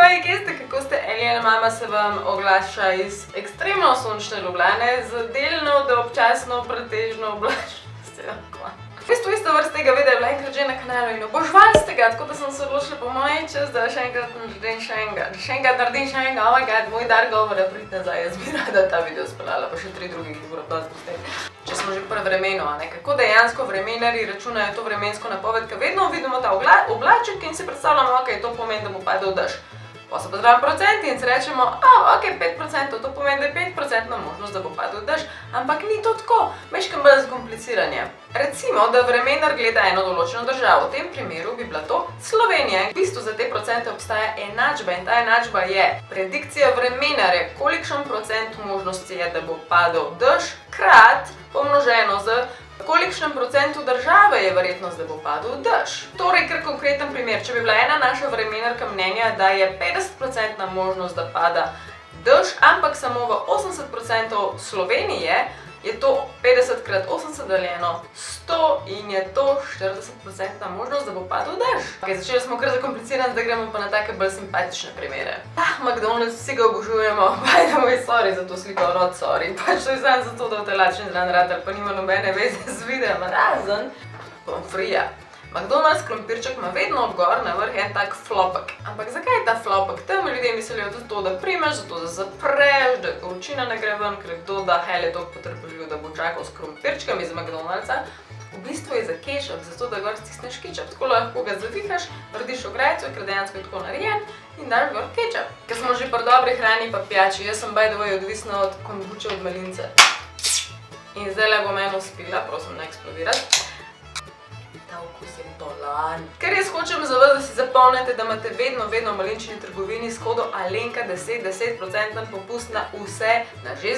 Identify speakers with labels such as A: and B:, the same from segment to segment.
A: Hej, kje ste, kako ste? Elijana mama se vam oglaša iz ekstremno sončne Ljubljane z delno do občasno pretežno oblačnostjo. V bistvu isto vrst tega videa je bila enkrat že na kanalu in oboževal ste ga, tako da sem se odločila po moj čas, da še enkrat naredim še enega. Oh my god, moj dar govora, prid nazaj, jaz bi rada ta video speljala, pa še 3 drugi, ki bodo pa spustili. Če smo že pri vremenu, kako dejansko vremenarji računajo to vremensko napoved, ker vedno vidimo ta oblaček in si predstavljamo, ok, to pomeni, da bo padel dež. Pa so pa zraven procenti in si rečemo, ok, 5%, to pomeni, da je 5% možnost, da bo padel dež, ampak ni to tako, mečkam bolj zakompliciranje. Recimo, da vremenar gleda eno določeno državo, v tem primeru bi bila to Slovenija. V bistvu za te procente obstaja enačba in ta enačba je predikcija vremenarja, kolikšen procent možnosti je, da bo padel dež, krat pomnoženo z kolikšnem procentu države je verjetnost, da bo padel dež. Torej, kar konkreten primer, č bi bila ena naša vremenarka mnenja, da je 50% možnost, da pada dež, ampak samo v 80% Slovenije, je to 50 krat 80 deljeno 100 in je to 40% možnost, da bo padel dež. Ok, začeli smo kar zakomplicirati, zdaj gremo pa na take bolj simpatične primere. McDonald's, vsi ga obožujemo, by the way, sorry za to sliko, rod sorry, pač to je samo zato, da v telačni zran radar, pa nima nobene veze z videom, razen pomfrija. McDonald's krompirček ima vedno obgor na vrh en tak flopek. Ampak zakaj je ta flopek tam? Ljudje mislijo zato, da primeš, zato, da zapreš, da vročina ne gre ven, ker kdo da hel je toliko potrpežljiv, da bo čakal s krompirčkami iz McDonald'sa. V bistvu je za kečap, zato da gor stisneš kečap. Tako lahko ga zavihaš, narediš ograjco, ker dejansko je tako narejen in daš gor kečap. Ker smo že pri dobri hrani pa pijači, jaz sem by the way odvisna od kombuče od malince. In zdaj bom eno spila, prosim ne eksplodirati. Ta okus je bolan. Ker jaz hočem za vas, da si zapomnite, da imate vedno v malinčini trgovini s kodo Alenka 10% popust na vse, na že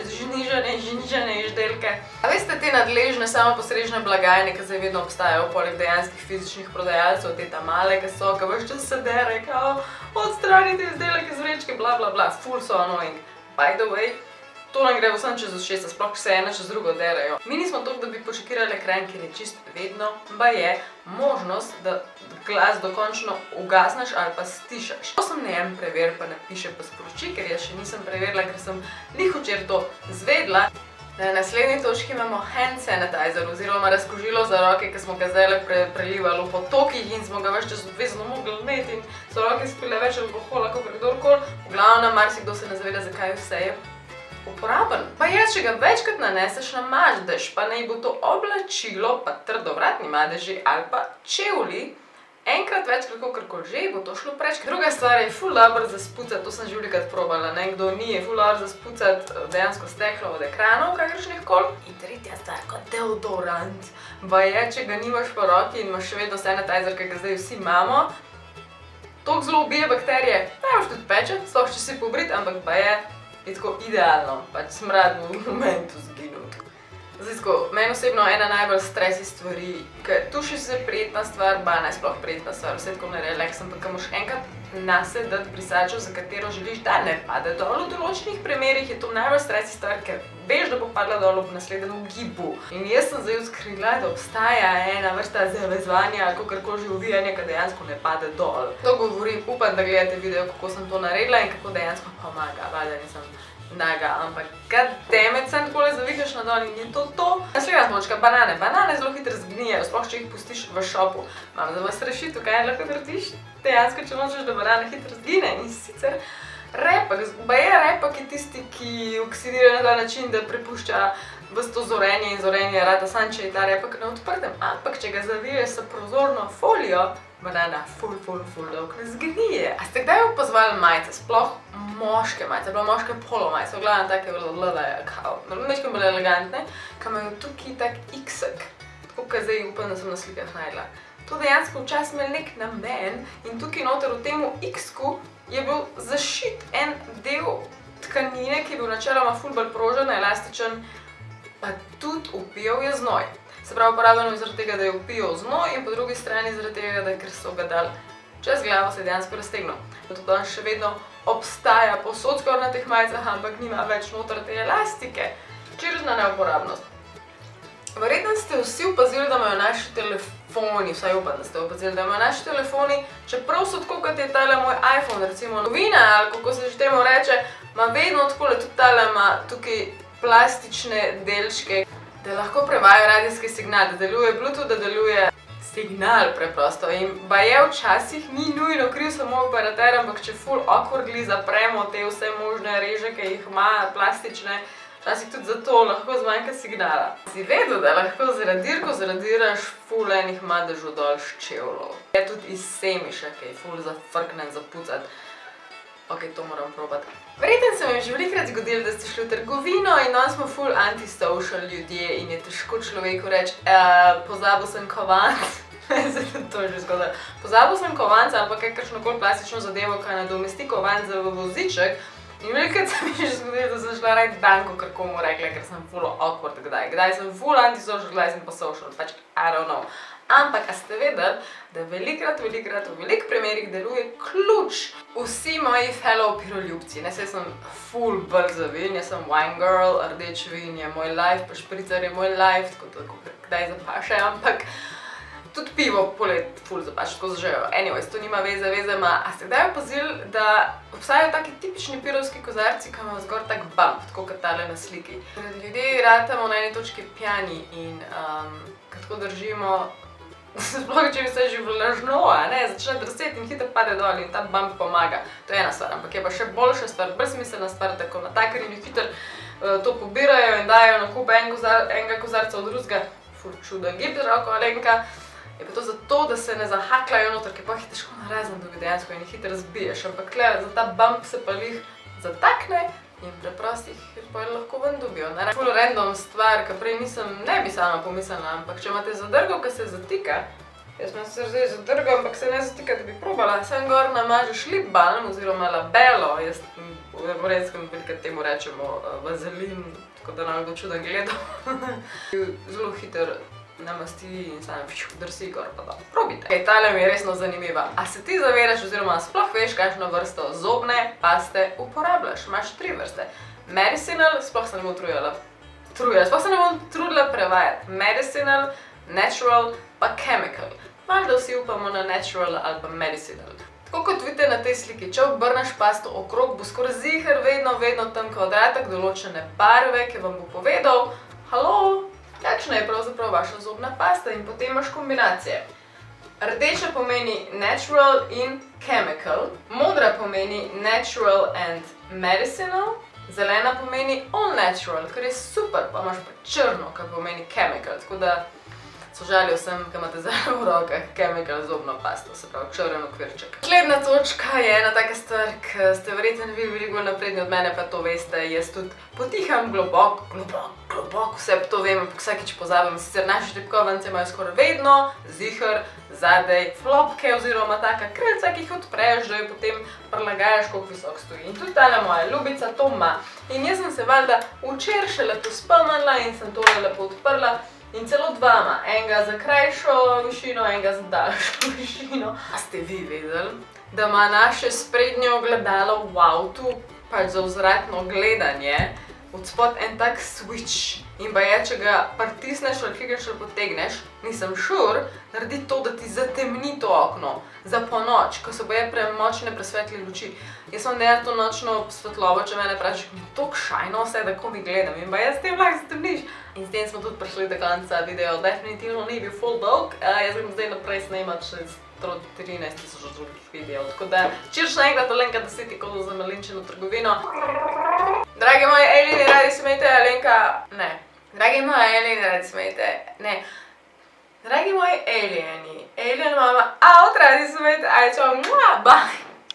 A: znižane izdelke. A veste, te nadležne samopostrežne blagajne, ki zdaj vedno obstajajo, poleg dejanskih fizičnih prodajalcev, te ta male, ki so, ki ves čas se dere, kao, odstranite izdelek iz vrečke, bla bla bla, full so annoying. By the way, to nam gre vsem čez ušesa, sploh se ena čez drugo derajo. Mi nismo toliko, da bi počekirali ekran, ker je čist vedno, pa je možnost, da glas dokončno ugasneš ali pa stišaš. To sem ne prever, pa napiše pa sporoči, ker jaz še nisem preverila, ker sem lih včeraj to zvedla. Na naslednji točki imamo hand sanitizer oziroma razkužilo za roke, ki smo ga zdaj prelivali v potokih in smo ga več čas obvezno mogli imeti in so roke spile več alkohola, kot kdorkoli. V glavnem, marsikdo se ne zaveda, zakaj vse je uporaben. Pa je, če ga večkrat naneseš na madež, pa naj bo to oblačilo, pa trdovratni madeži ali pa čevlji, enkrat večkrat kakorkoli že, bo to šlo preč. Druga stvar je ful dobro za spucati, to sem že velikokrat probala, kdo ni, je ful dobro za spucati dejansko steklo od ekranov, kakršnih koli. In tretja stvar, kot deodorant. Pa je, če ga nimaš po roki in imaš še vedno sanitizer, ki ga zdaj vsi imamo, toliko zelo ubije bakterije, najboš tudi pečati, sploh če si pobrit, ampak pa je tako idealno, pač smrad v momentu zginil. Zdaj tako, meni osebno ena najbolj stresi stvari, ker tuši se prijetna stvar, ne sploh prijetna stvar, vse tako ne relax, ampak moraš enkrat nase dati brisačo, za katero želiš, da ne pade dol. V določenih primerih je to najbolj stresi stvar, ker veš, da bo padla dol v naslednjem gibu. In jaz sem zdaj odkrila, da obstaja ena vrsta zavezovanja ali kakorkoli že uvijanja, ki dejansko ne pade dol. To govorim, upam, da gledate video, kako sem to naredila in kako dejansko pomaga. Valjda nisem naga, ampak goddammit, sem takole zavihaš na dol in je to to. Naslednja točka, banane. Banane zelo hitro zgnijejo, sploh če jih pustiš v šopu. Imam za vas rešitev, kaj lahko narediš dejansko, če nočeš, da banana hitro zgine. In sicer repak. Repak je tisti, ki oksidira na ta način, da prepušča ves to zorenje in zorenje rata sam, če je ta repak na odprtem. Ampak če ga zaviješ s prozorno folijo, banana ful dolgo ne zgnije. A ste kdaj opazovali majice, sploh moške majice, bila moške polo majice, v glavnem take kao, nekaj bolj elegantne, ki imajo tukaj tak x-ek, tako kot zdaj upam, da sem na slikah najdla. To dejansko včasih imel nek namen in tukaj noter v temu x-ku je bil zašit en del tkanine, ki je bil načeloma ful bolj prožen, elastičen, pa tudi vpijal je znoj. Se pravi, uporabljeno je zaradi tega, da je vpijal znoj in po drugi strani zaradi tega, da ker so ga dali čez glavo, se je dejansko raztegnil. Zato danes še vedno obstaja povsod skoraj na teh majicah, ampak nima več noter te elastike. Čirna neuporabnost. Verjetno ste vsi opazili, da imajo naši telefoni, vsaj upam, da ste opazili, da imajo naši telefoni, čeprav so tako, kot je tale moj iPhone, recimo novina, ali kako se že temu reče, ima vedno takole, tudi tale ima tukaj plastične delčke, da lahko prevaja radijski signal, da deluje Bluetooth, da deluje signal preprosto. In baje včasih ni nujno kriv samo operater, ampak če ful awkwardly zapremo te vse možne reže, ki jih ima plastične, včasih tudi zato lahko zmanjka signala. Si vedel, da lahko z radirko zradiraš ful enih madežu dol s čevljev. Je tudi iz semiša, ki je ful zafrknen, zapucat. Ok, to moram probati. Verjetno se mi je že velikokrat zgodilo, da ste šli v trgovino in danes smo ful antisocial ljudje in je težko človeku reči, pozabil sem kovanc. To je že zgodilo. Pozabil sem kovanc ali pa kakršnokoli plastično zadevo, ki nadomesti kovanc za voziček. In velikokrat se mi je že zgodilo, da sem šla rajt danko kar komu rekla, ker sem ful awkward kdaj. Kdaj sem ful antisocial, kdaj sem pa social, pač I don't know. Ampak, a ste vedeli, da velikokrat v velikih primerih deluje ključ. Vsi moji fellow piroljubci, saj sem ful brza vin, jaz sem wine girl, rdeč vin je moj life, pa špricer je moj life, tako kdaj zapaše, ampak tudi pivo polet ful zapaše, tako zažejo. Anyways, to nima veze ima. A ste kdaj opazili, da obstajajo taki tipični pirovski kozarci, ki imajo zgor tak bump, tako kot tale na sliki. Ljudje ratamo na eni točki pjani in ko tako držimo, sploh če bi se že vlažno, začne drseti in hitro pade dol in ta bump pomaga. To je ena stvar, ampak je pa še boljša stvar, brezsmiselna stvar, tako natakarji hitro to pobirajo in dajo na kup enega kozarca od drugega. Ful čuden gib z roko, Alenka. Je pa to zato, da se ne zahakljajo noter, ker pa jih težko narazen dobi dejansko in jih hitro razbiješ, ampak tle, za ta bump se pa lih zatakne in preprosto jih lahko ven dobijo. Ful random stvar, ki prej ne bi sama pomislila, ampak če imate zadrgo, ki se zatika, jaz imam se zdaj zadrgo, ampak se ne zatika, da bi probala, sem gor namažeš lip balm oziroma labelo, jaz v Gorenjskem velikokrat temu rečemo vazelin, tako da nam kdo čuden gledal. Zelo hiter namasti in sam drsi gor pa da. Probite. Tale mi je resno zanimiva. A se ti zavedaš oziroma sploh veš, kakšno vrsto zobne paste uporabljaš? Imaš 3 vrste. Medicinal, sploh se ne bom sploh se ne bom trudila prevajati. Medicinal, natural pa chemical. Valjda vsi upamo na natural ali pa medicinal. Tako kot vidite na tej sliki, če obrneš pasto okrog, bo skoraj ziher vedno tam kvadratek določene barve, ki vam bo povedal, halo, kakšna je pravzaprav vaša zobna pasta in potem imaš kombinacije. Rdeča pomeni natural in chemical, modra pomeni natural and medicinal, zelena pomeni all natural, kar je super, pa imaš pa črno, kar pomeni chemical, tako da sožalil sem, ki imate zdaj v rokah chemical zobno pasto, se pravi črn okvirček. Naslednja točka je ena taka stvar, ki ste verjetno vi veliko bolj napredni od mene, pa to veste, jaz tudi potiham globoko vse to vem, ampak vsakič pozabim, sicer naši štipkovance imajo skoraj vedno ziher, zadej, flopke oziroma taka krilca, ki jih odpreš, da jo potem prilagajaš, koliko visok stoji. In tudi tale moja ljubica to ima. In jaz sem se valjda včeraj šele to spomnila in sem tole lepo odprla. In celo 2 ima, enega za krajšo višino, enega za daljšo višino. A ste vi vedeli, da ima naše sprednje ogledalo v avtu, pač za vzvratno gledanje, od spod en tak switch in baje, če ga pritisneš ali klikneš ali potegneš, nisem sure, naredi to, da ti zatemni to okno za ponoč, ko so baje premočne presvetli luči. Jaz sem delala to nočno svetlobo, če mene vprašaš, mi je toliko šajno vse, da ko mi gledam in baje, s tem lahko zatemniš. In s tem smo tudi prišli do konca video, definitivno ni bil full dolg, jaz grem zdaj naprej snemati še 13,000 drugih videov, tako da čirš na enkrat Alenka, da si ti kodo za malinčeno trgovino. Dragi moji alieni, radi smejte, Alenka, ne. Dragi moji alieni, radi smejte, ne. Dragi moji alieni, alien mama, out, radi smejte, aj čau, bye.